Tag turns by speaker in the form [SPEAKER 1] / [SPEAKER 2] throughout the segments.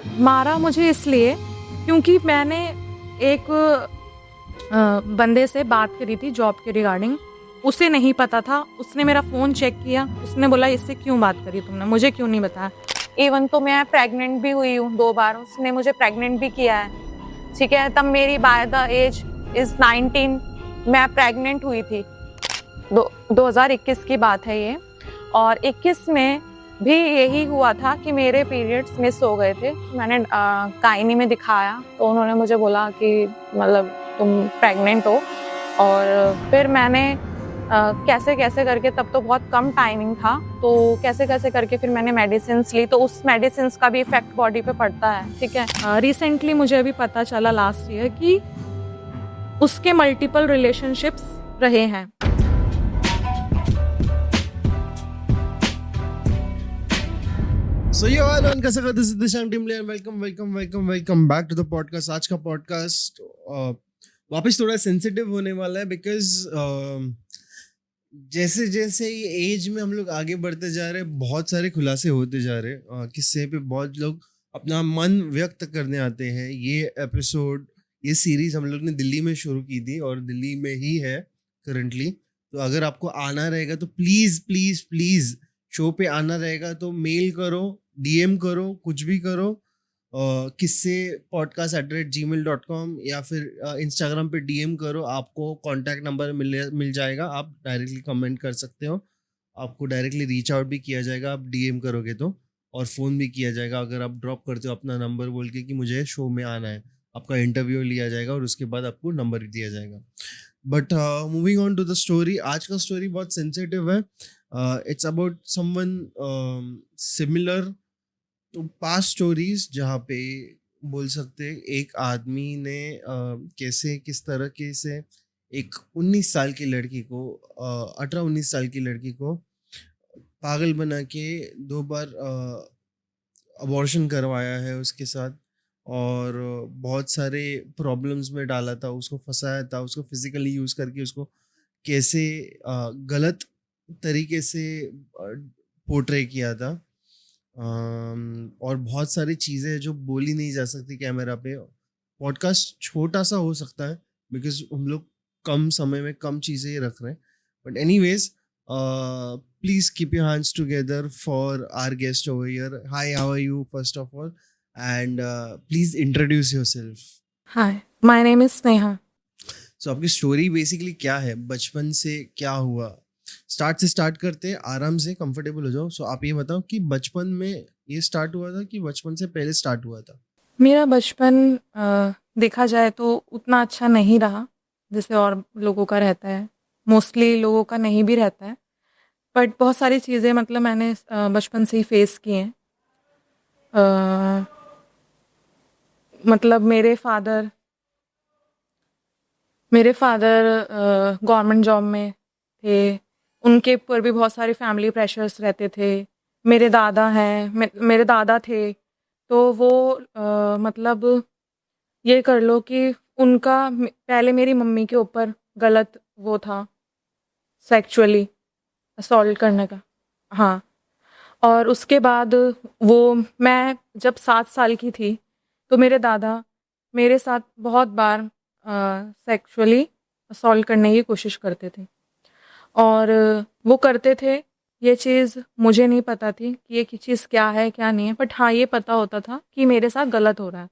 [SPEAKER 1] मारा मुझे इसलिए क्योंकि मैंने एक बंदे से बात करी थी जॉब के रिगार्डिंग। उसे नहीं पता था, उसने मेरा फ़ोन चेक किया, उसने बोला इससे क्यों बात करी तुमने, मुझे क्यों नहीं बताया। इवन तो मैं प्रेग्नेंट भी हुई हूँ 2 बार, उसने मुझे प्रेग्नेंट भी किया है, ठीक है। तब मेरी बाय द एज इज़ 19 मैं प्रेग्नेंट हुई थी। 2021 की बात है ये। और 21 में भी यही हुआ था कि मेरे पीरियड्स मिस हो गए थे। मैंने गायनी में दिखाया तो उन्होंने मुझे बोला कि मतलब तुम प्रेग्नेंट हो। और फिर मैंने कैसे कैसे करके, तब तो बहुत कम टाइमिंग था, तो कैसे कैसे करके फिर मैंने मेडिसिन्स ली, तो उस मेडिसिन्स का भी इफेक्ट बॉडी पे पड़ता है, ठीक है। रिसेंटली मुझे अभी पता चला लास्ट ईयर कि उसके मल्टीपल रिलेशनशिप्स रहे हैं।
[SPEAKER 2] So yo everyone, कैसा कर this is Dishang Timle and welcome back to the podcast. आज का पॉडकास्ट वापस थोड़ा सेंसिटिव होने वाला है बिकॉज जैसे जैसे ये एज में हम लोग आगे बढ़ते जा रहे हैं, बहुत सारे खुलासे होते जा रहे हैं। किस्से पे बहुत लोग अपना मन व्यक्त करने आते हैं। ये सीरीज हम लोग ने दिल्ली में शुरू की थी और दिल्ली में ही है करंटली। तो अगर आपको आना रहेगा तो प्लीज प्लीज प्लीज शो पे आना रहेगा तो मेल करो, डीएम करो, कुछ भी करो, किससे podcast@gmail.com या फिर इंस्टाग्राम पे डीएम करो। आपको कॉन्टैक्ट नंबर मिल जाएगा, आप डायरेक्टली कमेंट कर सकते हो। आपको डायरेक्टली रीच आउट भी किया जाएगा आप डीएम करोगे तो, और फ़ोन भी किया जाएगा अगर आप ड्रॉप करते हो अपना नंबर बोल के कि मुझे शो में आना है। आपका इंटरव्यू लिया जाएगा और उसके बाद आपको नंबर भी दिया जाएगा। But moving on to the story, आज का स्टोरी बहुत सेंसिटिव है। It's about someone similar to past stories, जहाँ पे बोल सकते हैं एक आदमी ने कैसे किस तरीके से एक 19 साल की लड़की को 18-19 साल की लड़की को पागल बना के 2 बार अबॉर्शन करवाया है उसके साथ, और बहुत सारे प्रॉब्लम्स में डाला था, उसको फंसाया था, उसको फिजिकली यूज़ करके उसको कैसे गलत तरीके से पोर्ट्रे किया था। और बहुत सारी चीज़ें जो बोली नहीं जा सकती कैमरा पे। पॉडकास्ट छोटा सा हो सकता है बिकॉज हम लोग कम समय में कम चीज़ें रख रहे हैं। But anyways, please keep your hands together for our guest over here. Hi, how are you first of all, and please introduce yourself.
[SPEAKER 1] Hi, my name is Sneha.
[SPEAKER 2] So आपकी स्टोरी बेसिकली क्या है, बचपन से क्या हुआ? स्टार्ट करते हैं, आराम से कंफर्टेबल हो जाओ। सो आप ये बताओ कि बचपन में ये स्टार्ट हुआ था कि बचपन से पहले स्टार्ट हुआ था?
[SPEAKER 1] मेरा बचपन देखा जाए तो उतना अच्छा नहीं रहा जैसे और लोगों का रहता है, मोस्टली लोगों का नहीं भी रहता है। बट बहुत सारी चीज़ें मतलब मैंने बचपन से ही फेस की हैं। मतलब मेरे फादर गवर्नमेंट जॉब में थे, उनके ऊपर भी बहुत सारे फैमिली प्रेशर्स रहते थे। मेरे दादा हैं, मेरे दादा थे, तो वो मतलब ये कर लो कि उनका पहले मेरी मम्मी के ऊपर गलत वो था, सेक्सुअली असॉल्ट करने का। हाँ, और उसके बाद वो, मैं जब 7 साल की थी तो मेरे दादा मेरे साथ बहुत बार सेक्सुअली असॉल्ट करने की कोशिश करते थे। और वो करते थे, ये चीज़ मुझे नहीं पता थी कि ये चीज़ क्या है क्या नहीं है, बट हाँ ये पता होता था कि मेरे साथ गलत हो रहा है।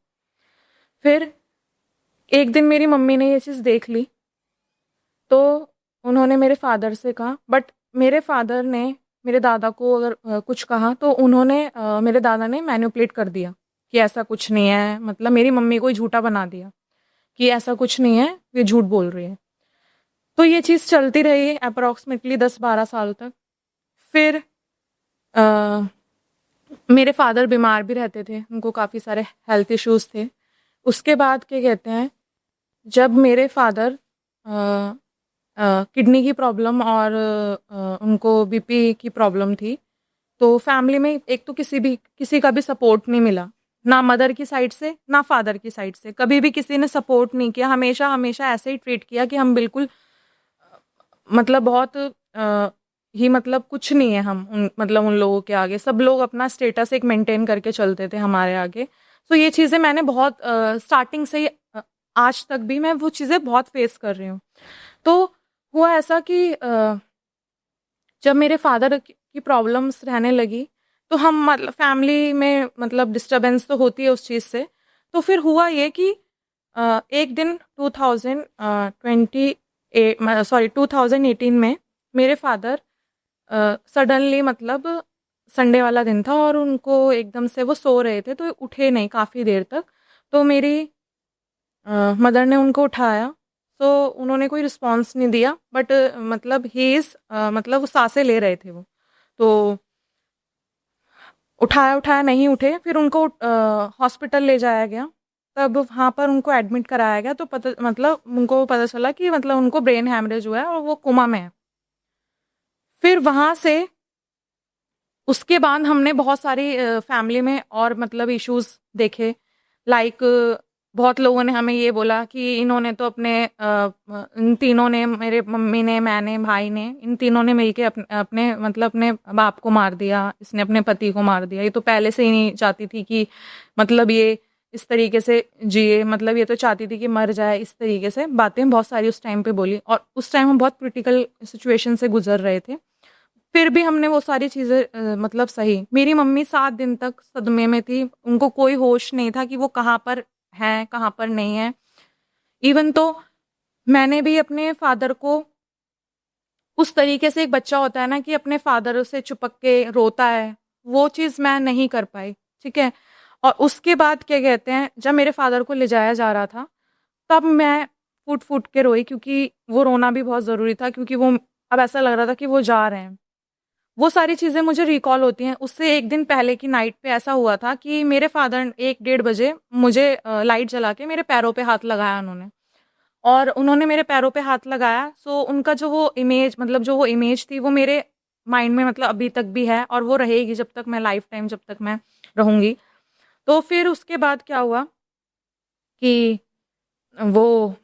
[SPEAKER 1] फिर एक दिन मेरी मम्मी ने ये चीज़ देख ली तो उन्होंने मेरे फादर से कहा, बट मेरे फादर ने मेरे दादा को अगर कुछ कहा तो उन्होंने मेरे दादा ने मैनिपुलेट कर दिया कि ऐसा कुछ नहीं है, मतलब मेरी मम्मी को ही झूठा बना दिया कि ऐसा कुछ नहीं है, ये झूठ बोल रही है। तो ये चीज़ चलती रही अप्रॉक्सीमेटली 10-12 साल तक। फिर मेरे फादर बीमार भी रहते थे, उनको काफ़ी सारे हेल्थ इश्यूज़ थे। उसके बाद क्या कहते हैं, जब मेरे फादर किडनी की प्रॉब्लम और उनको बीपी की प्रॉब्लम थी, तो फैमिली में एक तो किसी का भी सपोर्ट नहीं मिला, ना मदर की साइड से ना फादर की साइड से। कभी भी किसी ने सपोर्ट नहीं किया, हमेशा हमेशा ऐसे ही ट्रीट किया कि हम बिल्कुल मतलब बहुत ही मतलब कुछ नहीं है हम मतलब उन लोगों के आगे। सब लोग अपना स्टेटस एक मेंटेन करके चलते थे हमारे आगे। सो ये चीज़ें मैंने बहुत स्टार्टिंग से ही आज तक भी मैं वो चीज़ें बहुत फेस कर रही हूँ। तो हुआ ऐसा कि जब मेरे फादर की प्रॉब्लम्स रहने लगी, तो हम मतलब फैमिली में मतलब डिस्टर्बेंस तो होती है उस चीज़ से। तो फिर हुआ ये कि एक दिन 2018 में मेरे फादर सडनली मतलब संडे वाला दिन था और उनको एकदम से वो सो रहे थे, तो उठे नहीं काफ़ी देर तक। तो मेरी मदर ने उनको उठाया, तो उन्होंने कोई रिस्पॉन्स नहीं दिया, बट मतलब ही इज़ मतलब वो साँसें ले रहे थे वो। तो उठाया-उठाया नहीं उठे, फिर उनको हॉस्पिटल ले जाया गया। तब वहाँ पर उनको एडमिट कराया गया, तो पता मतलब उनको पता चला कि मतलब उनको ब्रेन हैमरेज हुआ है और वो कोमा में है। फिर वहाँ से उसके बाद हमने बहुत सारी फैमिली में और मतलब इश्यूज़ देखे, लाइक बहुत लोगों ने हमें ये बोला कि इन्होंने तो इन तीनों ने, मेरे मम्मी ने, मैंने, भाई ने, इन तीनों ने मिलके अपने मतलब अपने बाप को मार दिया, इसने अपने पति को मार दिया। ये तो पहले से ही नहीं चाहती थी कि मतलब ये इस तरीके से जिए, मतलब ये तो चाहती थी कि मर जाए। इस तरीके से बातें बहुत सारी उस टाइम पे बोली और उस टाइम हम बहुत क्रिटिकल सिचुएशन से गुज़र रहे थे। फिर भी हमने वो सारी चीज़ें मतलब सही। मेरी मम्मी 7 दिन तक सदमे में थी, उनको कोई होश नहीं था कि वो कहाँ पर हैं, कहाँ पर नहीं हैं। इवन तो मैंने भी अपने फादर को उस तरीके से, एक बच्चा होता है ना कि अपने फादर से चिपक के रोता है, वो चीज़ मैं नहीं कर पाई, ठीक है? और उसके बाद क्या कहते हैं, जब मेरे फादर को ले जाया जा रहा था, तब मैं फूट-फूट के रोई, क्योंकि वो रोना भी बहुत ज़रूरी था, क्योंकि वो अब ऐसा लग रहा था कि वो जा रहे हैं। वो सारी चीज़ें मुझे रिकॉल होती हैं। उससे 1 दिन पहले की नाइट पे ऐसा हुआ था कि मेरे फादर 1 डेढ़ बजे मुझे लाइट जला के मेरे पैरों पे हाथ लगाया उन्होंने। और उन्होंने मेरे पैरों पे हाथ लगाया, सो उनका जो वो इमेज, मतलब जो वो इमेज थी, वो मेरे माइंड में मतलब अभी तक भी है और वो रहेगी जब तक मैं लाइफ टाइम, जब तक मैं रहूँगी। तो फिर उसके बाद क्या हुआ कि वो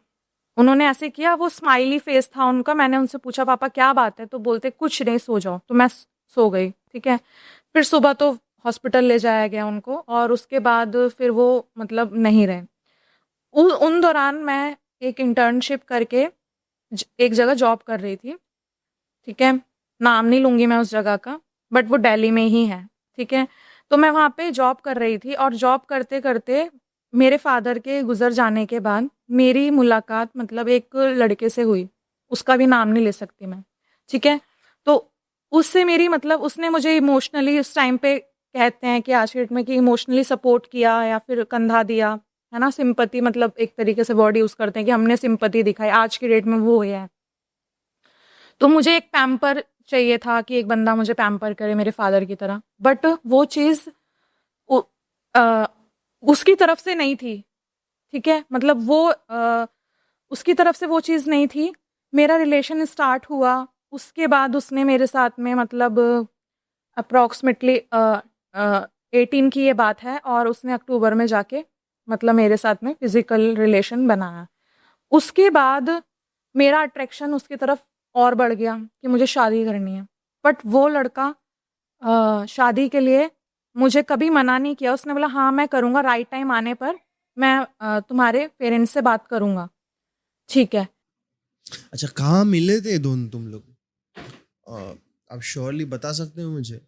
[SPEAKER 1] उन्होंने ऐसे किया, वो स्माइली फेस था उनका। मैंने उनसे पूछा, पापा क्या बात है? तो बोलते कुछ नहीं, सो जाओ। तो मैं सो गई, ठीक है। फिर सुबह तो हॉस्पिटल ले जाया गया उनको और उसके बाद फिर वो मतलब नहीं रहे। उन दौरान मैं एक इंटर्नशिप करके एक जगह जॉब कर रही थी, ठीक है। नाम नहीं लूँगी मैं उस जगह का, बट वो दिल्ली में ही है, ठीक है। तो मैं वहाँ पे जॉब कर रही थी और जॉब करते-करते मेरे फादर के गुज़र जाने के बाद मेरी मुलाकात मतलब एक लड़के से हुई, उसका भी नाम नहीं ले सकती मैं, ठीक है। तो उससे मेरी मतलब उसने मुझे इमोशनली उस टाइम पे, कहते हैं कि आज के डेट में, कि इमोशनली सपोर्ट किया या फिर कंधा दिया, है ना? सिम्पैथी, मतलब एक तरीके से वर्ड यूज़ करते हैं कि हमने सिम्पैथी दिखाई, आज की डेट में वो है। तो मुझे एक पैम्पर चाहिए था कि एक बंदा मुझे पैम्पर करे मेरे फादर की तरह, बट वो चीज़ उ अ, उसकी तरफ से नहीं थी, ठीक है? मतलब वो उसकी तरफ से वो चीज़ नहीं थी। मेरा रिलेशन स्टार्ट हुआ, उसके बाद उसने मेरे साथ में मतलब अप्रॉक्सिमेटली 18 की ये बात है और उसने अक्टूबर में जाके मतलब मेरे साथ में फ़िज़िकल रिलेशन बनाया। उसके बाद मेरा अट्रैक्शन उसकी तरफ और बढ़ गया कि मुझे शादी करनी है। बट वो लड़का शादी के लिए मुझे कभी मना नहीं किया। उसने बोला हाँ, मैं करूँगा, राइट टाइम आने पर मैं तुम्हारे पेरेंट्स से बात करूँगा। ठीक है।
[SPEAKER 2] अच्छा, कहाँ मिले थे दोनों तुम लोग? आप श्योरली बता सकते हो मुझे?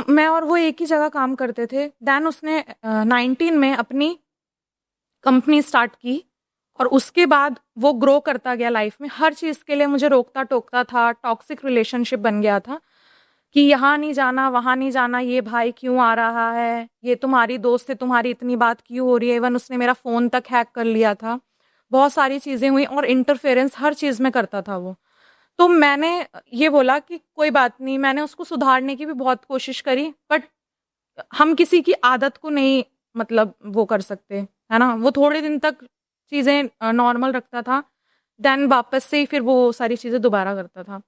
[SPEAKER 1] मैं और वो एक ही जगह काम करते थे। देन उसने 19 में अपनी कंपनी स्टार्ट की और उसके बाद वो ग्रो करता गया लाइफ में। हर चीज़ के लिए मुझे रोकता-टोकता था, टॉक्सिक रिलेशनशिप बन गया था कि यहाँ नहीं जाना, वहाँ नहीं जाना, ये भाई क्यों आ रहा है, ये तुम्हारी दोस्त से तुम्हारी इतनी बात क्यों हो रही है। इवन उसने मेरा फ़ोन तक हैक कर लिया था। बहुत सारी चीज़ें हुई और इंटरफेरेंस हर चीज़ में करता था वो। तो मैंने ये बोला कि कोई बात नहीं, मैंने उसको सुधारने की भी बहुत कोशिश करी, बट हम किसी की आदत को नहीं मतलब वो कर सकते, है ना? वो थोड़े दिन तक चीज़ें नॉर्मल रखता था, देन वापस से ही फिर वो सारी चीज़ें दोबारा करता था।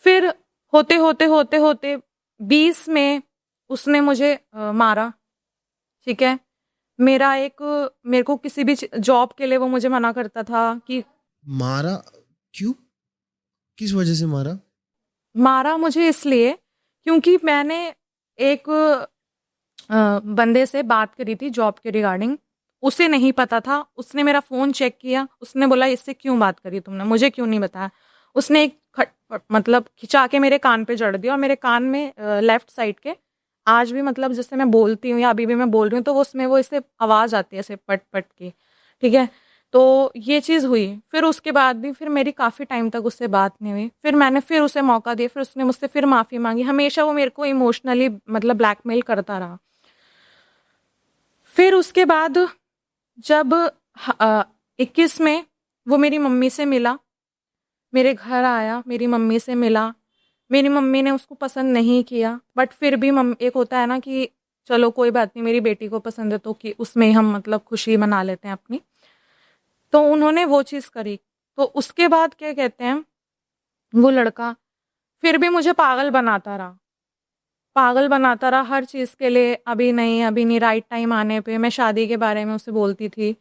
[SPEAKER 1] फिर होते-होते 20 में उसने मुझे मारा, ठीक है? मेरे को किसी भी जॉब के लिए वो मुझे मना करता था कि
[SPEAKER 2] मारा? क्यों? किस वजह से मारा?
[SPEAKER 1] मारा मुझे इसलिए क्योंकि मैंने एक बंदे से बात करी थी जॉब के रिगार्डिंग। उसे नहीं पता था, उसने मेरा फ़ोन चेक किया, उसने बोला इससे क्यों बात करी तुमने, मुझे क्यों नहीं बताया? उसने एक मतलब खिंचा के मेरे कान पे जड़ दिया और मेरे कान में लेफ्ट साइड के आज भी मतलब जैसे मैं बोलती हूँ या अभी भी मैं बोल रही हूँ तो वो उसमें वो ऐसे आवाज़ आती है ऐसे पट-पट की, ठीक है? तो ये चीज़ हुई। फिर उसके बाद भी फिर मेरी काफ़ी टाइम तक उससे बात नहीं हुई। फिर मैंने फिर उसे मौका दिया, फिर उसने मुझसे फिर माफ़ी माँगी। हमेशा वो मेरे को इमोशनली मतलब ब्लैकमेल करता रहा। फिर उसके बाद जब 21 में वो मेरी मम्मी से मिला, मेरे घर आया, मेरी मम्मी से मिला। मेरी मम्मी ने उसको पसंद नहीं किया, बट फिर भी एक होता है ना कि चलो कोई बात नहीं, मेरी बेटी को पसंद है तो कि उसमें हम मतलब खुशी मना लेते हैं अपनी। तो उन्होंने वो चीज़ करी। तो उसके बाद क्या कहते हैं, वो लड़का फिर भी मुझे पागल बनाता रहा। पागल बनाता रहा हर चीज़ के लिए, अभी नहीं, राइट टाइम आने पे मैं शादी के बारे में उससे बोलती थी।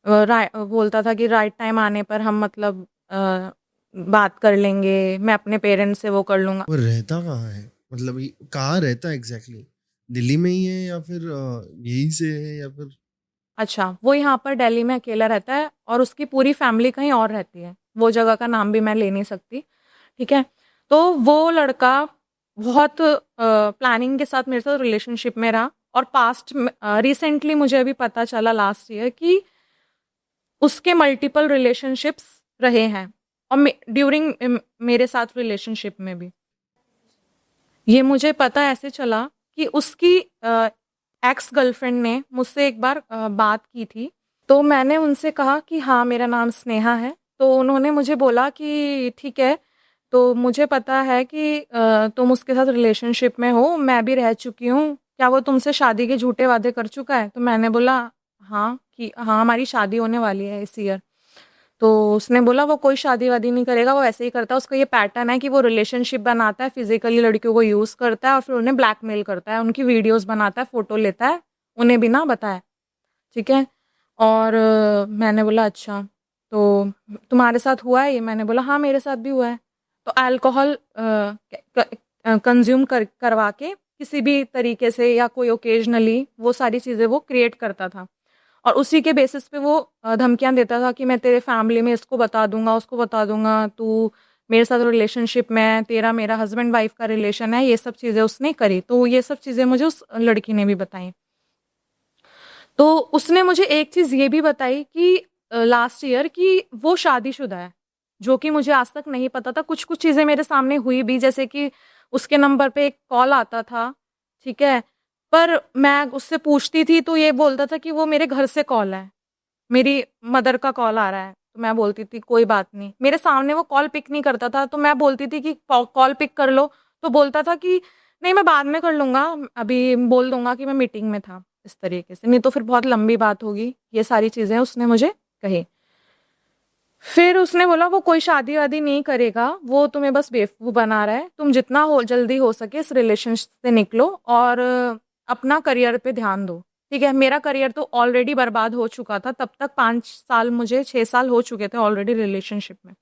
[SPEAKER 1] बोलता था कि राइट टाइम आने पर हम मतलब बात कर लेंगे, मैं अपने पेरेंट्स से वो कर लूँगा।
[SPEAKER 2] वो रहता कहाँ है? मतलब कहाँ रहता है एग्जैक्टली? दिल्ली में ही है या फिर यहीं से है या फिर?
[SPEAKER 1] अच्छा, वो यहाँ पर दिल्ली में अकेला रहता है और उसकी पूरी फैमिली कहीं और रहती है। वो जगह का नाम भी मैं ले नहीं सकती, ठीक है? तो वो लड़का बहुत प्लानिंग के साथ मेरे साथ रिलेशनशिप में रहा और पास्ट में रिसेंटली मुझे अभी पता चला लास्ट ईयर कि उसके मल्टीपल रिलेशनशिप्स रहे हैं और ड्यूरिंग मेरे साथ रिलेशनशिप में भी। ये मुझे पता ऐसे चला कि उसकी एक्स गर्लफ्रेंड ने मुझसे एक बार बात की थी, तो मैंने उनसे कहा कि हाँ, मेरा नाम स्नेहा है। तो उन्होंने मुझे बोला कि ठीक है, तो मुझे पता है कि तुम उसके साथ रिलेशनशिप में हो, मैं भी रह चुकी हूँ। क्या वो तुमसे शादी के झूठे वादे कर चुका है? तो मैंने बोला हाँ, कि हाँ, हमारी शादी होने वाली है इस ईयर। तो उसने बोला वो कोई शादी-वादी नहीं करेगा, वो ऐसे ही करता है, उसका ये पैटर्न है कि वो रिलेशनशिप बनाता है, फिज़िकली लड़कियों को यूज़ करता है और फिर उन्हें ब्लैकमेल करता है, उनकी वीडियोज़ बनाता है, फ़ोटो लेता है, उन्हें बिना बताए, ठीक है? और मैंने बोला अच्छा, तो तुम्हारे साथ हुआ है ये? मैंने बोला हाँ, मेरे साथ भी हुआ है। तो अल्कोहल कंज़्यूम करवा के किसी भी तरीके से या कोई ओकेजनली वो सारी चीज़ें वो क्रिएट करता था। और उसी के बेसिस पे वो धमकियाँ देता था कि मैं तेरे फैमिली में इसको बता दूँगा, उसको बता दूँगा, तू मेरे साथ रिलेशनशिप में है, तेरा मेरा हस्बैंड वाइफ का रिलेशन है, ये सब चीज़ें उसने करी। तो ये सब चीज़ें मुझे उस लड़की ने भी बताई। तो उसने मुझे एक चीज़ ये भी बताई कि लास्ट ईयर कि वो शादीशुदा है, जो कि मुझे आज तक नहीं पता था। कुछ-कुछ चीज़ें मेरे सामने हुई भी, जैसे कि उसके नंबर पे एक कॉल आता था, ठीक है? पर मैं उससे पूछती थी तो ये बोलता था कि वो मेरे घर से कॉल है, मेरी मदर का कॉल आ रहा है। तो मैं बोलती थी कोई बात नहीं। मेरे सामने वो कॉल पिक नहीं करता था, तो मैं बोलती थी कि कॉल पिक कर लो, तो बोलता था कि नहीं मैं बाद में कर लूँगा, अभी बोल दूँगा कि मैं मीटिंग में था। इस तरीके से, नहीं तो फिर बहुत लंबी बात होगी। ये सारी चीज़ें उसने मुझे कही। फिर उसने बोला वो कोई शादी-वादी नहीं करेगा, वो तुम्हें बस बेवकूफ़ बना रहा है। तुम जितना हो जल्दी हो सके इस रिलेशन से निकलो और अपना करियर पे ध्यान दो। ठीक है? मेरा करियर तो ऑलरेडी बर्बाद हो चुका था, तब तक 5 साल मुझे 6 साल हो चुके थे ऑलरेडी रिलेशनशिप में।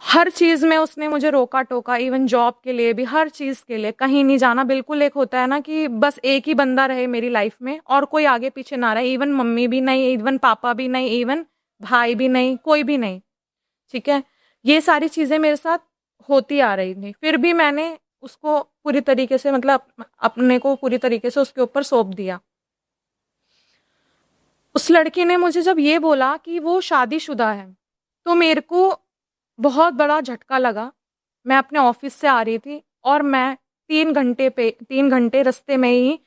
[SPEAKER 1] हर चीज़ में उसने मुझे रोका-टोका, इवन जॉब के लिए भी, हर चीज़ के लिए, कहीं नहीं जाना। बिल्कुल एक होता है ना कि बस एक ही बंदा रहे मेरी लाइफ़ में और कोई आगे-पीछे ना रहे, इवन मम्मी भी नहीं, इवन पापा भी नहीं, इवन भाई भी नहीं, कोई भी नहीं, ठीक है? ये सारी चीज़ें मेरे साथ होती आ रही थी। फिर भी मैंने उसको पूरी तरीके से मतलब अपने को पूरी तरीके से उसके ऊपर सौंप दिया। उस लड़के ने मुझे जब ये बोला कि वो शादीशुदा है, तो मेरे को बहुत बड़ा झटका लगा। मैं अपने ऑफ़िस से आ रही थी और मैं 3 घंटे रास्ते में ही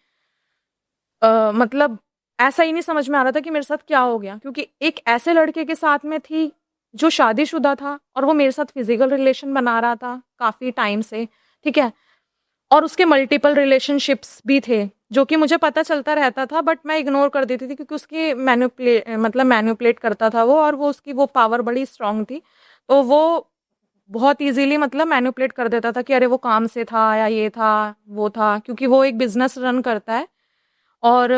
[SPEAKER 1] मतलब ऐसा ही नहीं समझ में आ रहा था कि मेरे साथ क्या हो गया? क्योंकि एक ऐसे लड़के के साथ में थी, जो शादीशुदा था और वो मेरे साथ फ़िज़िकल रिलेशन बना रहा था काफ़ी टाइम से, ठीक है? और उसके मल्टीपल रिलेशनशिप्स भी थे, जो कि मुझे पता चलता रहता था बट मैं इग्नोर कर देती थी क्योंकि उसकी मतलब मैनिपुलेट करता था वो और वो उसकी वो पावर बड़ी स्ट्रॉन्ग थी। तो वो बहुत ईज़िली मतलब मैनिपुलेट कर देता था कि अरे वो काम से था या ये था, वो था, क्योंकि वो एक बिज़नेस रन करता है और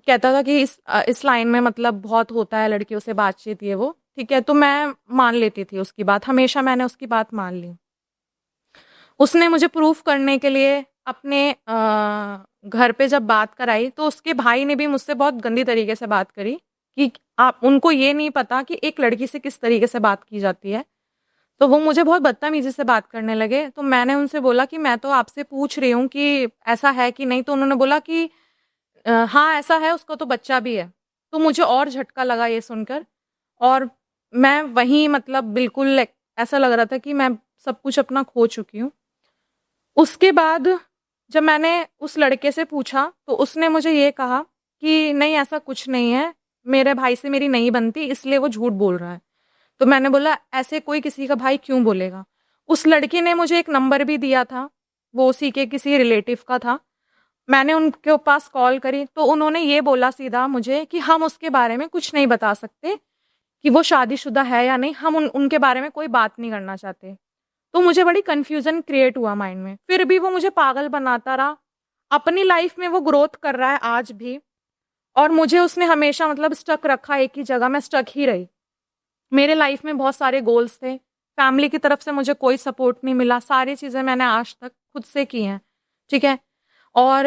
[SPEAKER 1] कहता था कि इस लाइन में मतलब बहुत होता है लड़कियों से बातचीत ये वो, ठीक है? तो मैं मान लेती थी उसकी बात, हमेशा मैंने उसकी बात मान ली। उसने मुझे प्रूफ़ करने के लिए अपने घर पे जब बात कराई तो उसके भाई ने भी मुझसे बहुत गंदी तरीके से बात करी कि आप उनको ये नहीं पता कि एक लड़की से किस तरीके से बात की जाती है। तो वो मुझे बहुत बदतमीज़ी से बात करने लगे। तो मैंने उनसे बोला कि मैं तो आपसे पूछ रही हूँ कि ऐसा है कि नहीं? तो उन्होंने बोला कि हाँ, ऐसा है, उसका तो बच्चा भी है। तो मुझे और झटका लगा ये सुनकर और मैं वहीं मतलब बिल्कुल ऐसा लग रहा था कि मैं सब कुछ अपना खो चुकी हूँ। उसके बाद जब मैंने उस लड़के से पूछा तो उसने मुझे ये कहा कि नहीं ऐसा कुछ नहीं है, मेरे भाई से मेरी नहीं बनती इसलिए वो झूठ बोल रहा है। तो मैंने बोला ऐसे कोई किसी का भाई क्यों बोलेगा? उस लड़के ने मुझे एक नंबर भी दिया था, वो उसी के किसी रिलेटिव का था। मैंने उनके पास कॉल करी तो उन्होंने ये बोला सीधा मुझे कि हम उसके बारे में कुछ नहीं बता सकते कि वो शादीशुदा है या नहीं, हम उनके बारे में कोई बात नहीं करना चाहते। तो मुझे बड़ी कन्फ्यूज़न क्रिएट हुआ माइंड में। फिर भी वो मुझे पागल बनाता रहा। अपनी लाइफ़ में वो ग्रोथ कर रहा है आज भी और मुझे उसने हमेशा मतलब स्टक रखा एक ही जगह, मैं स्टक ही रही। मेरे लाइफ़ में बहुत सारे गोल्स थे, फैमिली की तरफ से मुझे कोई सपोर्ट नहीं मिला, सारी चीज़ें मैंने आज तक खुद से की हैं, ठीक है? और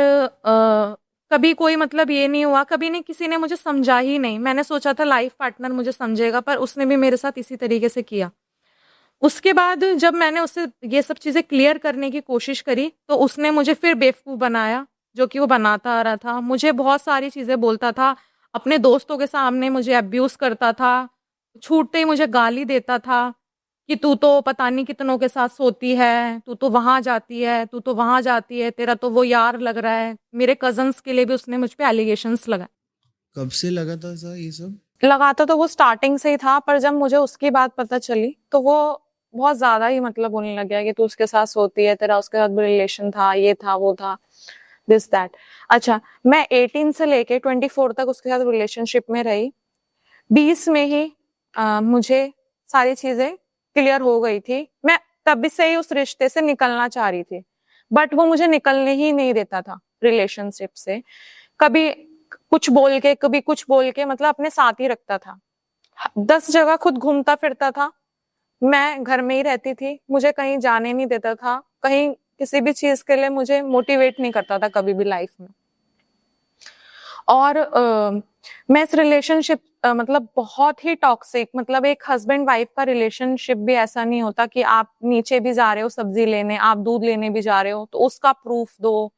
[SPEAKER 1] कभी कोई मतलब ये नहीं हुआ, कभी नहीं किसी ने मुझे समझा ही नहीं। मैंने सोचा था लाइफ़ पार्टनर मुझे समझेगा पर उसने भी मेरे साथ इसी तरीके से किया। उसके बाद जब मैंने उससे ये सब चीज़ें क्लियर करने की कोशिश करी, तो उसने मुझे फिर बेवकूफ़ बनाया, जो कि वो बनाता आ रहा था। मुझे बहुत सारी चीज़ें बोलता था, अपने दोस्तों के सामने मुझे अब्यूज़ करता था, छूटते ही मुझे गाली देता था कि तू तो पता नहीं कितनों के साथ सोती है, तू तो वहाँ जाती है, तू तो वहाँ जाती है, तेरा तो वो यार लग रहा है। मेरे कज़िन्स के लिए भी उसने मुझ पे एलिगेशंस लगाए।
[SPEAKER 2] कब से लगा था सर ये सब?
[SPEAKER 1] लगाता तो वो स्टार्टिंग से ही था, पर जब मुझे उसकी बात पता चली, तो वो बहुत ज़्यादा ही मतलब बोलने लग गया कि तू उसके साथ सोती है, तेरा उसके साथ भी रिलेशन था, ये था, वो था, दिस दैट। अच्छा, मैं 18 से लेके 24 तक उसके साथ रिलेशनशिप में रही। 20 में ही मुझे सारी चीज़ें क्लियर हो गई थी। मैं तब से ही उस रिश्ते से निकलना चाह रही थी, बट वो मुझे निकलने ही नहीं देता था रिलेशनशिप से। कभी कुछ बोल के, कभी कुछ बोल के मतलब अपने साथ ही रखता था। 10 जगह खुद घूमता फिरता था, मैं घर में ही रहती थी, मुझे कहीं जाने नहीं देता था, कहीं किसी भी चीज़ के लिए मुझे मोटिवेट नहीं करता था कभी भी लाइफ में। और मैं इस रिलेशनशिप मतलब बहुत ही टॉक्सिक, मतलब एक हस्बैंड वाइफ का रिलेशनशिप भी ऐसा नहीं होता कि आप नीचे भी जा रहे हो सब्जी लेने, आप दूध लेने भी जा रहे हो तो उसका प्रूफ दो,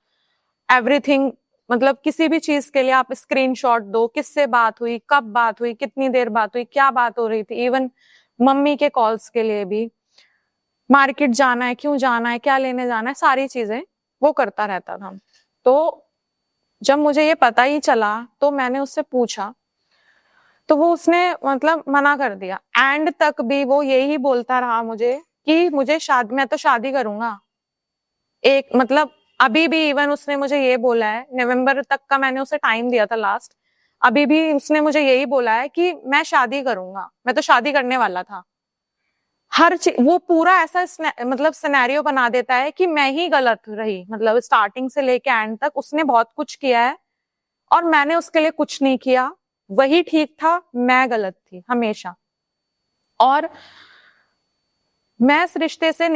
[SPEAKER 1] एवरीथिंग, मतलब किसी भी चीज के लिए आप स्क्रीनशॉट दो, किससे बात हुई, कब बात हुई, कितनी देर बात हुई, क्या बात हो रही थी। इवन मम्मी के कॉल्स के लिए भी, मार्केट जाना है, क्यों जाना है, क्या लेने जाना है, सारी चीजें वो करता रहता था। तो जब मुझे ये पता ही चला तो मैंने उससे पूछा, तो वो उसने मतलब मना कर दिया। एंड तक भी वो यही बोलता रहा मुझे कि मुझे शादी, मैं तो शादी करूंगा। एक मतलब अभी भी इवन उसने मुझे ये बोला है, नवंबर तक का मैंने उसे टाइम दिया था लास्ट, अभी भी उसने मुझे यही बोला है कि मैं शादी करूंगा, मैं तो शादी करने वाला था। हर चीज वो पूरा ऐसा मतलब सिनेरियो बना देता है कि मैं ही गलत रही, मतलब स्टार्टिंग से लेके एंड तक उसने बहुत कुछ किया है और मैंने उसके लिए कुछ नहीं किया। वही ठीक था, मैं गलत थी हमेशा। और मैं इस रिश्ते से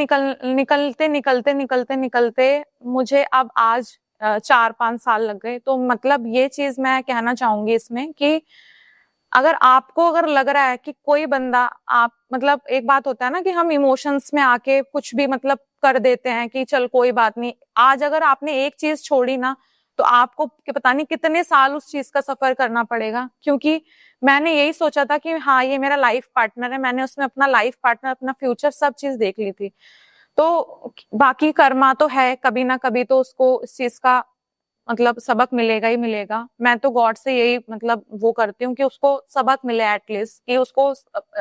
[SPEAKER 1] निकलते मुझे अब आज 4-5 साल लग गए। तो मतलब ये चीज मैं कहना चाहूंगी इसमें कि अगर लग रहा है कि कोई बंदा, आप मतलब एक बात होता है ना कि हम इमोशंस में आके कुछ भी मतलब कर देते हैं कि चल कोई बात नहीं, आज अगर आपने एक चीज छोड़ी ना तो आपको पता नहीं कितने साल उस चीज का सफर करना पड़ेगा। क्योंकि मैंने यही सोचा था कि हाँ ये मेरा लाइफ पार्टनर है, मैंने उसमें अपना लाइफ पार्टनर, अपना फ्यूचर सब चीज देख ली थी। तो बाकी कर्मा तो है, कभी ना कभी तो उसको इस चीज का मतलब सबक मिलेगा ही मिलेगा। मैं तो गॉड से यही मतलब वो करती हूँ कि उसको सबक मिले एटलीस्ट, कि उसको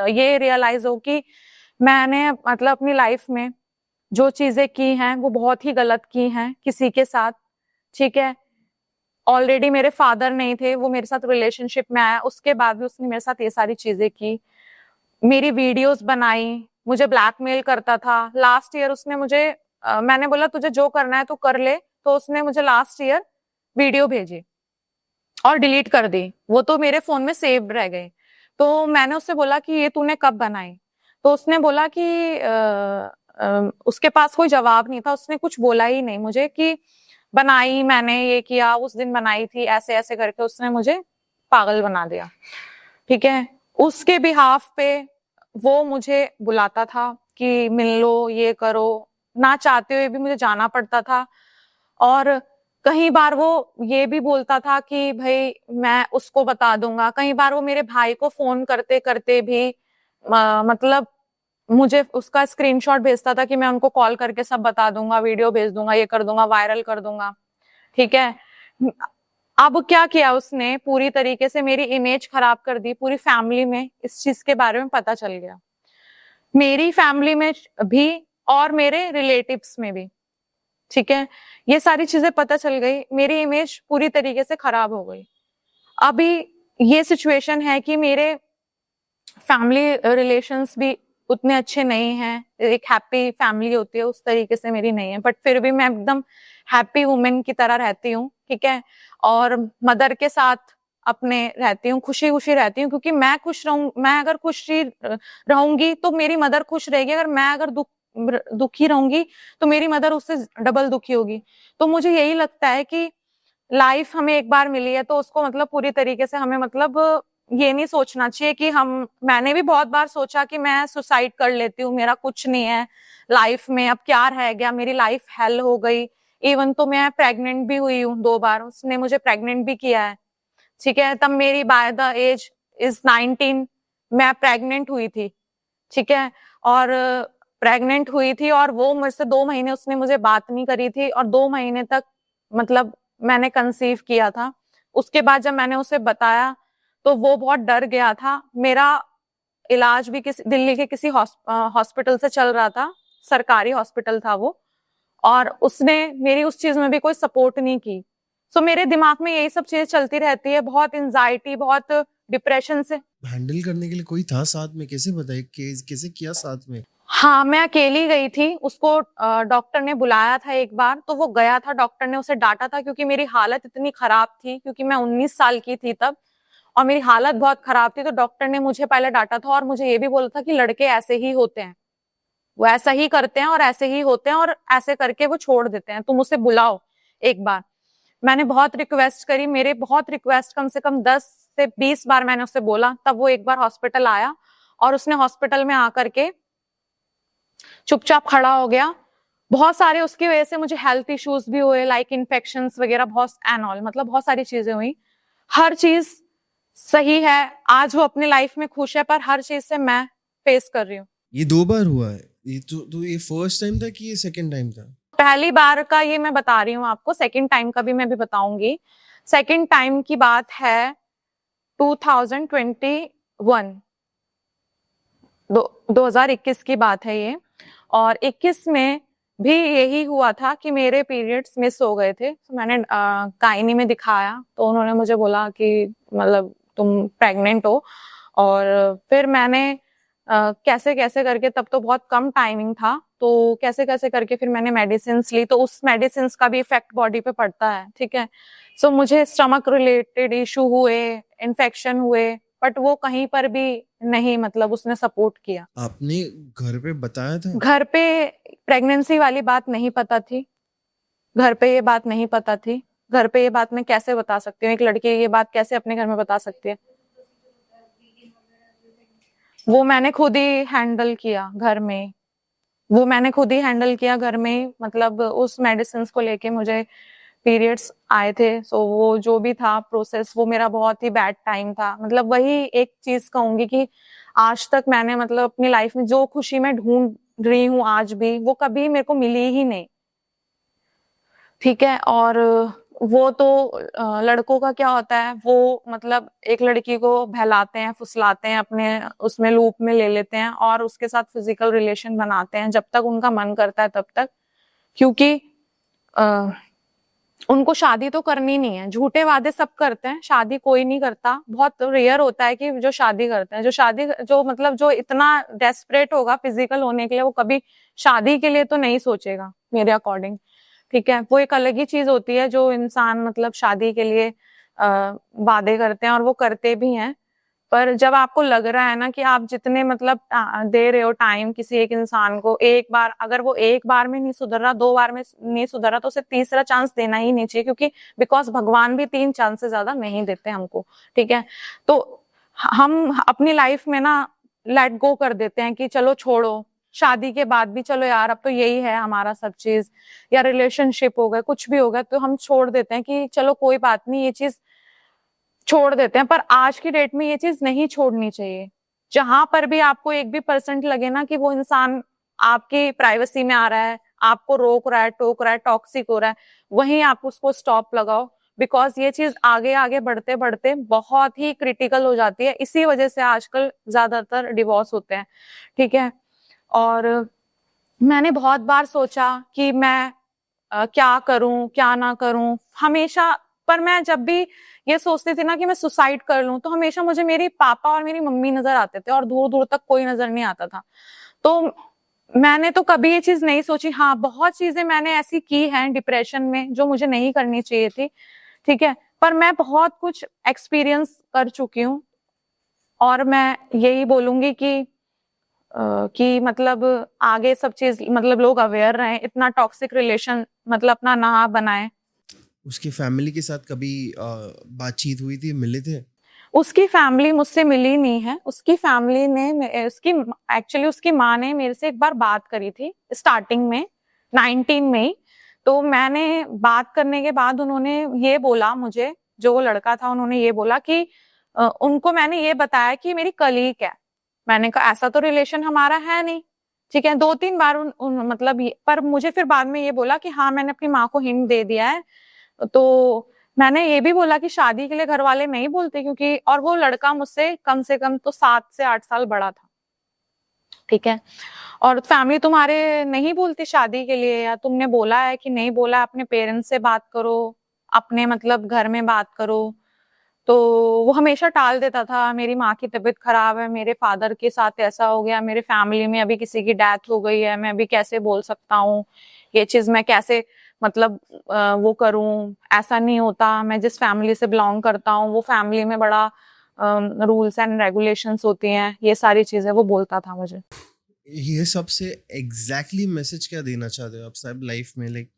[SPEAKER 1] ये रियलाइज हो कि मैंने मतलब अपनी लाइफ में जो चीजें की हैं वो बहुत ही गलत की हैं किसी के साथ, ठीक है। ऑलरेडी मेरे फादर नहीं थे, वो मेरे साथ रिलेशनशिप में आया, उसके बाद भी उसने मेरे साथ ये सारी चीजें की, मेरी वीडियोस बनाई, मुझे ब्लैकमेल करता था। लास्ट ईयर उसने मुझे मैंने बोला तुझे जो करना है तू कर ले, तो उसने मुझे लास्ट ईयर वीडियो भेजी और डिलीट कर दी, वो तो मेरे फोन में सेव रह गए। तो मैंने उससे बोला कि ये तूने कब बनाई? तो उसने बोला कि उसके पास कोई जवाब नहीं था, उसने कुछ बोला ही नहीं मुझे कि बनाई मैंने, ये किया, उस दिन बनाई थी, ऐसे ऐसे करके उसने मुझे पागल बना दिया। ठीक है, उसके बिहाफ पे वो मुझे बुलाता था कि मिल लो, ये करो, ना चाहते हुए भी मुझे जाना पड़ता था। और कई बार वो ये भी बोलता था कि भाई मैं उसको बता दूंगा। कई बार वो मेरे भाई को फोन करते करते भी मतलब मुझे उसका स्क्रीनशॉट भेजता था कि मैं उनको कॉल करके सब बता दूंगा, वीडियो भेज दूंगा, ये कर दूंगा, वायरल कर दूंगा। ठीक है, अब क्या किया उसने, पूरी तरीके से मेरी इमेज खराब कर दी। पूरी फैमिली में इस चीज के बारे में पता चल गया, मेरी फैमिली में भी और मेरे रिलेटिव्स में भी। ठीक है, ये सारी चीजें पता चल गई, मेरी इमेज पूरी तरीके से खराब हो गई। अभी ये सिचुएशन है कि मेरे फैमिली रिलेशंस भी उतने अच्छे नहीं हैं। एक हैप्पी फैमिली होती है उस तरीके से मेरी नहीं है, बट फिर भी मैं एकदम हैप्पी वुमेन की तरह रहती हूँ। ठीक है, और मदर के साथ अपने रहती हूँ, खुशी खुशी रहती हूँ, क्योंकि मैं खुश रहूं, मैं अगर खुशी रहूंगी तो मेरी मदर खुश रहेगी। अगर मैं अगर दुखी रहूंगी तो मेरी मदर उससे डबल दुखी होगी। तो मुझे यही लगता है कि लाइफ हमें एक बार मिली है तो उसको मतलब पूरी तरीके से हमें मतलब ये नहीं सोचना चाहिए कि मैंने भी बहुत बार सोचा कि मैं सुसाइड कर लेती हूँ, मेरा कुछ नहीं है लाइफ में, अब क्या रह गया, मेरी लाइफ हेल हो गई। इवन तो मैं प्रेग्नेंट भी हुई हूँ 2 बार, उसने मुझे प्रेग्नेंट भी किया है। ठीक है, तब मेरी बाय द एज इज 19 मैं प्रेग्नेंट हुई थी। ठीक है, और प्रेग्नेंट हुई थी और वो मुझसे 2 महीने उसने मुझे बात नहीं करी थी, और 2 महीने तक मतलब मैंने कंसीव किया था। उसके बाद जब मैंने उसे बताया तो वो बहुत डर गया था। मेरा इलाज भी किसी दिल्ली के किसी हॉस्पिटल से चल रहा था, सरकारी हॉस्पिटल था वो, और उसने मेरी उस चीज में भी कोई सपोर्ट नहीं की। सो मेरे दिमाग में यही सब चीजें चलती रहती है, बहुत एंजाइटी, बहुत डिप्रेशन से।
[SPEAKER 2] हैंडल करने के लिए कोई था साथ में? कैसे बताइए, कैसे किया साथ में?
[SPEAKER 1] हाँ, मैं अकेली गई थी। उसको डॉक्टर ने बुलाया था एक बार, तो वो गया था, डॉक्टर ने उसे डांटा था क्योंकि मेरी हालत इतनी खराब थी, क्योंकि मैं 19 साल की थी तब और मेरी हालत बहुत खराब थी। तो डॉक्टर ने मुझे पहले डांटा था और मुझे ये भी बोला था कि लड़के ऐसे ही होते हैं, वो ऐसा ही करते हैं और ऐसे ही होते हैं और ऐसे करके वो छोड़ देते हैं, तुम उसे बुलाओ एक बार। मैंने बहुत रिक्वेस्ट करी, मेरे बहुत रिक्वेस्ट, कम से कम 10 से 20 बार मैंने उससे बोला, तब वो एक बार हॉस्पिटल आया और उसने हॉस्पिटल में आकर के चुपचाप खड़ा हो गया। बहुत सारे उसकी वजह से मुझे हेल्थ इश्यूज भी हुए, लाइक इन्फेक्शंस वगैरह, बहुत एंड ऑल, मतलब बहुत सारी चीजें हुई। हर चीज सही है, आज वो अपनी लाइफ में खुश है, पर हर चीज से मैं फेस कर रही हूँ।
[SPEAKER 2] ये 2 बार हुआ है? ये तो ये फर्स्ट टाइम था कि ये सेकंड टाइम था?
[SPEAKER 1] पहली बार का ये मैं बता रही हूँ आपको, सेकंड टाइम का भी मैं भी बताऊंगी। सेकंड टाइम की बात है 2021, 2021 की बात है ये। और 21 में भी यही हुआ था कि मेरे पीरियड्स मिस हो गए थे। तो मैंने गायनी में दिखाया तो उन्होंने मुझे बोला कि मतलब तुम प्रेग्नेंट हो। और फिर मैंने कैसे कैसे करके, तब तो बहुत कम टाइमिंग था, तो कैसे कैसे करके फिर मैंने मेडिसिन ली, तो उस मेडिसिन का भी इफेक्ट बॉडी पे पड़ता है। ठीक है, सो मुझे स्टमक रिलेटेड इशू हुए, इन्फेक्शन हुए, बट वो कहीं पर भी नहीं, मतलब उसने सपोर्ट किया।
[SPEAKER 2] आपने घर पे बताया था?
[SPEAKER 1] घर पे प्रेगनेंसी वाली बात नहीं पता थी, घर पे ये बात नहीं पता थी। घर पे ये बात मैं कैसे बता सकती हूँ, एक लड़की ये बात कैसे अपने घर में बता सकती है? वो मैंने खुद ही हैंडल किया घर में, वो मैंने खुद ही हैंडल किया घर में। मतलब उस मेडिसिन को लेके मुझे पीरियड्स आए े, सो वो जो भी था प्रोसेस, वो मेरा बहुत ही बैड टाइम था। मतलब वही एक चीज कहूंगी कि आज तक मैंने मतलब अपनी लाइफ में जो खुशी मैं ढूंढ रही हूँ आज भी, वो कभी मेरे को मिली ही नहीं। ठीक है, और वो तो लड़कों का क्या होता है, वो मतलब एक लड़की को बहलाते हैं, फुसलाते हैं, अपने उसमें लूप में ले लेते हैं और उसके साथ फिजिकल रिलेशन बनाते हैं जब तक उनका मन करता है तब तक, क्योंकि उनको शादी तो करनी नहीं है। झूठे वादे सब करते हैं, शादी कोई नहीं करता। बहुत रेयर होता है कि जो शादी करते हैं, जो मतलब जो इतना डेस्परेट होगा फिजिकल होने के लिए, वो कभी शादी के लिए तो नहीं सोचेगा मेरे अकॉर्डिंग। ठीक है, वो एक अलग ही चीज होती है जो इंसान मतलब शादी के लिए वादे करते हैं, और वो करते भी हैं। पर जब आपको लग रहा है ना कि आप जितने मतलब दे रहे हो टाइम किसी एक इंसान को, एक बार अगर वो एक बार में नहीं सुधर रहा, 2 बार में नहीं सुधर रहा, तो उसे तीसरा चांस देना ही नहीं चाहिए, क्योंकि बिकॉज भगवान भी 3 चांस से ज्यादा नहीं देते हमको, ठीक है। तो हम अपनी लाइफ में ना लेट गो कर देते हैं कि चलो छोड़ो, शादी के बाद भी चलो यार अब तो यही है हमारा सब चीज, या रिलेशनशिप हो गया, कुछ भी हो गया, तो हम छोड़ देते हैं कि चलो कोई बात नहीं, ये चीज छोड़ देते हैं। पर आज की डेट में ये चीज नहीं छोड़नी चाहिए। जहां पर भी आपको 1% भी लगे ना कि वो इंसान आपकी प्राइवेसी में आ रहा है, आपको रोक रहा है, टोक रहा है, टॉक्सिक हो रहा है, वहीं आप उसको स्टॉप लगाओ। बिकॉज ये चीज आगे आगे बढ़ते बढ़ते बहुत ही क्रिटिकल हो जाती है। इसी वजह से आजकल ज्यादातर डिवोर्स होते हैं, ठीक है। और मैंने बहुत बार सोचा कि मैं क्या करूं क्या ना करूं, हमेशा। पर मैं जब भी ये सोचती थी ना कि मैं सुसाइड कर लूं, तो हमेशा मुझे मेरी पापा और मेरी मम्मी नजर आते थे, और दूर दूर तक कोई नजर नहीं आता था। तो मैंने तो कभी ये चीज नहीं सोची। हाँ, बहुत चीजें मैंने ऐसी की हैं डिप्रेशन में जो मुझे नहीं करनी चाहिए थी, ठीक है। पर मैं बहुत कुछ एक्सपीरियंस कर चुकी हूँ, और मैं यही बोलूंगी कि मतलब आगे सब चीज मतलब लोग अवेयर रहें, इतना टॉक्सिक रिलेशन मतलब अपना ना बनाएं।
[SPEAKER 2] उसकी फैमिली के साथ कभी बातचीत हुई थी, मिले थे?
[SPEAKER 1] उसकी फैमिली मुझसे मिली नहीं है। उसकी फैमिली ने उसकी एक्चुअली उसकी माँ ने मेरे से एक बार बात करी थी स्टार्टिंग में, 19 में ही। तो मैंने बात करने के बाद उन्होंने ये बोला मुझे, जो वो लड़का था, उन्होंने ये बोला कि उनको मैंने ये बताया कि मेरी कलीग है। मैंने कहा ऐसा तो रिलेशन हमारा है नहीं, ठीक है। 2-3 बार मतलब पर मुझे फिर बाद में ये बोला कि हाँ मैंने अपनी माँ को हिंट दे दिया है। तो मैंने ये भी बोला कि शादी के लिए घर वाले नहीं बोलते, क्योंकि और वो लड़का मुझसे कम से कम तो 7 से 8 साल बड़ा था, ठीक है। और फैमिली तुम्हारे नहीं बोलती शादी के लिए, या तुमने बोला है कि नहीं बोला, अपने पेरेंट्स से बात करो, अपने मतलब घर में बात करो। तो वो हमेशा टाल देता था, मेरी माँ की तबीयत खराब है, मेरे फादर के साथ ऐसा हो गया, मेरे फैमिली में अभी किसी की डेथ हो गई है, मैं अभी कैसे बोल सकता हूँ ये चीज, मैं कैसे मतलब वो करूं, ऐसा नहीं होता, मैं जिस फैमिली से बिलोंग करता हूँ वो फैमिली में बड़ा रूल्स एंड रेगुलेशंस होती हैं, ये सारी चीजें वो बोलता था मुझे।
[SPEAKER 2] ये सबसे एग्जैक्टली मैसेज क्या देना चाहते हो आप सब लाइफ में? लाइक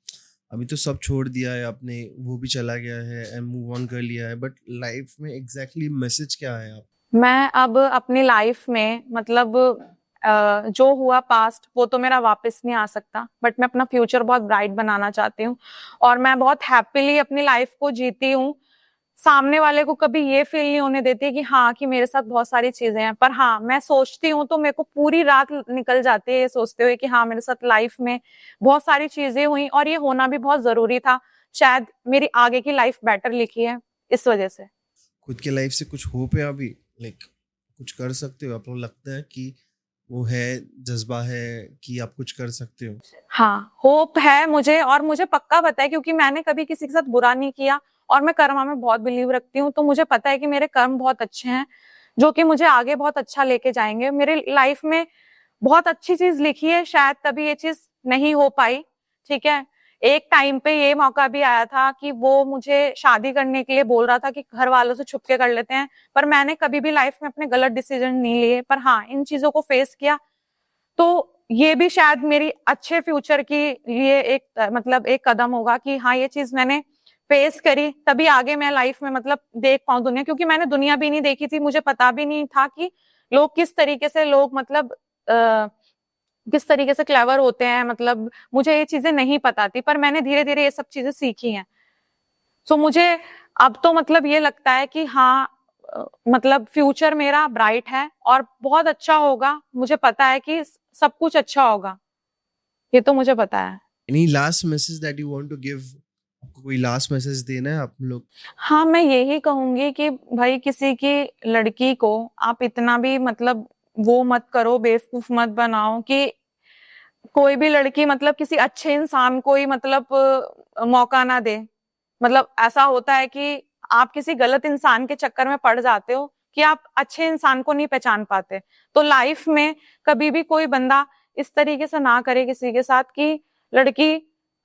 [SPEAKER 2] अभी तो सब छोड़ दिया है आपने, वो भी चला गया है एंड मूव ऑन कर लिया है, बट लाइफ में एग्जैक्टली मैसेज क्या है आप?
[SPEAKER 1] मैं अब अपनी लाइफ में मतलब जो हुआ पास्ट वो तो मेरा वापस नहीं आ सकता, बट मैं अपना फ्यूचर बहुत ब्राइट बनाना चाहती हूँ, और मैं बहुत हैप्पीली अपनी लाइफ को जीती हूँ। सामने वाले को कभी ये फील नहीं होने देती कि हाँ कि मेरे साथ बहुत सारी चीजें हैं। पर हाँ, मैं सोचती हूँ तो मेरे को पूरी रात निकल जाती है ये सोचते हुए कि हाँ मेरे साथ लाइफ में बहुत सारी चीजें हुई, और ये होना भी बहुत जरूरी था। शायद मेरी आगे की लाइफ बेटर लिखी है इस वजह से।
[SPEAKER 2] खुद के लाइफ से कुछ होप है अभी? लाइक कुछ कर सकते हो? आपको लगता है कि वो है, जज्बा है कि आप कुछ कर सकते हो?
[SPEAKER 1] हाँ, होप है मुझे, और मुझे पक्का पता है क्योंकि मैंने कभी किसी के साथ बुरा नहीं किया, और मैं कर्मा में बहुत बिलीव रखती हूँ। तो मुझे पता है कि मेरे कर्म बहुत अच्छे हैं, जो कि मुझे आगे बहुत अच्छा लेके जाएंगे। मेरे लाइफ में बहुत अच्छी चीज लिखी है, शायद तभी ये चीज नहीं हो पाई, ठीक है। एक टाइम पे ये मौका भी आया था कि वो मुझे शादी करने के लिए बोल रहा था कि घर वालों से छुप के कर लेते हैं, पर मैंने कभी भी लाइफ में अपने गलत डिसीजन नहीं लिए। पर हाँ, इन चीजों को फेस किया, तो ये भी शायद मेरी अच्छे फ्यूचर के लिए एक मतलब एक कदम होगा कि हाँ ये चीज मैंने फेस करी, तभी आगे मैं लाइफ में मतलब देख पाऊं दुनिया। क्योंकि मैंने दुनिया भी नहीं देखी थी, मुझे पता भी नहीं था कि लोग किस तरीके से लोग मतलब किस तरीके से क्लेवर होते हैं, मतलब मुझे ये चीजें नहीं पता थी, पर मैंने धीरे धीरे ये सब चीजें सीखी हैं। सो मुझे अब तो मतलब ये लगता है कि हाँ मतलब फ्यूचर मेरा ब्राइट है और बहुत अच्छा होगा। मुझे पता है कि सब कुछ अच्छा होगा, ये तो मुझे पता है।
[SPEAKER 2] Any last message that you want to give? आपको कोई लास्ट मैसेज देना है आप लोग?
[SPEAKER 1] हाँ, मैं यही कहूंगी कि भाई किसी की लड़की को आप इतना भी मतलब वो मत करो, बेवकूफ मत बनाओ कि कोई भी लड़की मतलब किसी अच्छे इंसान को ही मतलब मौका ना दे। मतलब ऐसा होता है कि आप किसी गलत इंसान के चक्कर में पड़ जाते हो कि आप अच्छे इंसान को नहीं पहचान पाते। तो लाइफ में कभी भी कोई बंदा इस तरीके से ना करे किसी के साथ कि लड़की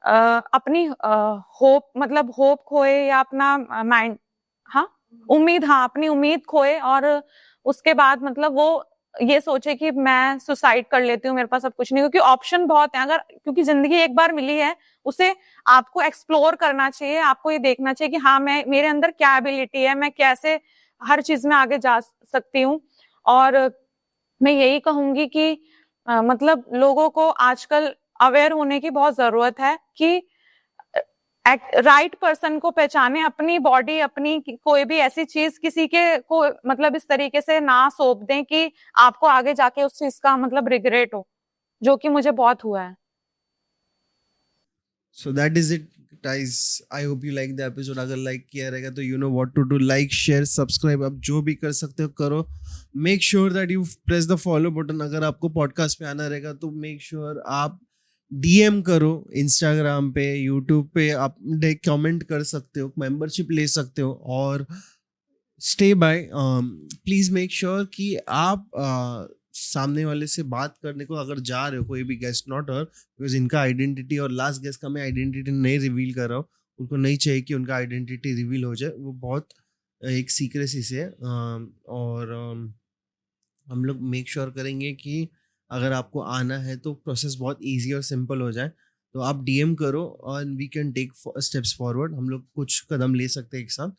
[SPEAKER 1] अपनी होप मतलब होप खोए, या अपना माइंड, हाँ उम्मीद, हाँ अपनी उम्मीद खोए, और उसके बाद मतलब वो ये सोचे कि मैं सुसाइड कर लेती हूँ, मेरे पास अब कुछ नहीं, क्योंकि ऑप्शन बहुत है। अगर क्योंकि जिंदगी एक बार मिली है, उसे आपको एक्सप्लोर करना चाहिए, आपको ये देखना चाहिए कि हाँ मैं मेरे अंदर क्या एबिलिटी है, मैं कैसे हर चीज में आगे जा सकती हूँ। और मैं यही कहूंगी कि मतलब लोगों को आजकल अवेयर होने की बहुत जरूरत है कि राइट पर्सन को पहचाने, अपनी बॉडी, अपनी कोई भी ऐसी चीज किसी के को मतलब इस तरीके से ना सौंप दें कि आपको आगे जाके उस चीज का मतलब रिग्रेट हो, जो कि मुझे बहुत हुआ है।
[SPEAKER 2] So that is it, guys. I hope you like the episode. अगर like किया रहेगा तो you know what to do. Like, share, subscribe. आप जो भी कर सकते हो करो. Make sure that you press the follow button. अगर आपको podcast पे आना रहेगा तो make sure आप DM करो Instagram पे, YouTube पे. आप कमेंट कर सकते हो, मेंबरशिप ले सकते हो. और stay bye. Please make sure कि आप सामने वाले से बात करने को अगर जा रहे हो, कोई भी गेस्ट, नॉट हर, बिकॉज इनका आइडेंटिटी और लास्ट गेस्ट का मैं आइडेंटिटी नहीं रिवील कर रहा हूँ. उनको नहीं चाहिए कि उनका आइडेंटिटी रिवील हो जाए, वो बहुत एक सीक्रेसी से है. और हम लोग मेक श्योर करेंगे कि अगर आपको आना है तो प्रोसेस बहुत इजी और सिंपल हो जाए. तो आप डीएम करो और we can take steps forward. हम लोग कुछ कदम ले सकते हैं एक साथ.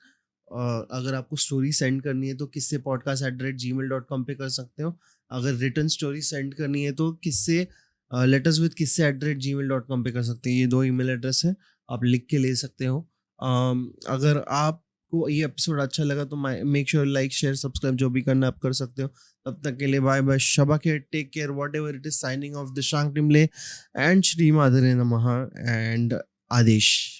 [SPEAKER 2] अगर आपको स्टोरी सेंड करनी है तो किससे podcast@gmail.com पे कर सकते हो. अगर रिटर्न स्टोरी सेंड करनी है तो किससे लेटर्स विद किससे@gmail.com पे कर सकते हैं. ये 2 ईमेल एड्रेस है, आप लिख के ले सकते हो. अगर आपको ये एपिसोड अच्छा लगा तो make sure like, share, subscribe, जो भी करना आप कर सकते हो. तब तक के लिए बाय बाय. शबा के, take care, whatever it is. Signing off the शांग टिमले एंड श्री माधुरे नमः एंड आदेश.